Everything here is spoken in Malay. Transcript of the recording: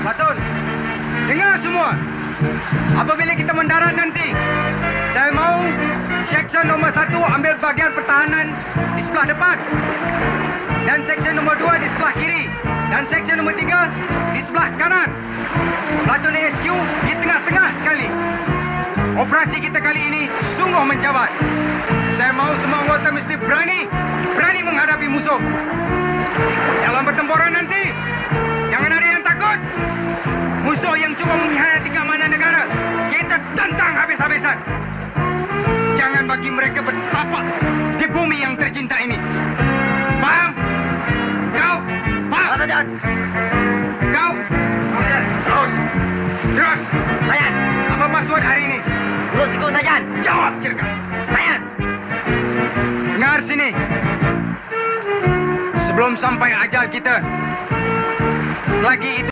Patun, dengar semua. Apabila kita mendarat nanti, saya mau seksyen nombor 1 ambil bahagian pertahanan di sebelah depan, dan seksyen nombor 2 di sebelah kiri, dan seksyen nombor 3 di sebelah kanan. Platoon ASQ di tengah-tengah sekali. Operasi kita kali ini sungguh mencabar. Saya mahu semua anggota mesti berani menghadapi musuh. Dalam pertempuran nanti, jangan ada yang takut. Musuh yang cuba mengkhianati keamanan negara, kita tentang habis-habisan. Jangan bagi mereka bertapak di bumi yang tercinta ini. Faham? Kau? Faham? Sajan. Kau? Terus. Sajan. Apa password hari ini? Terus ikut Sajan. Jawab cergas. Sajan. Dengar sini. Sebelum sampai ajal kita, selagi itu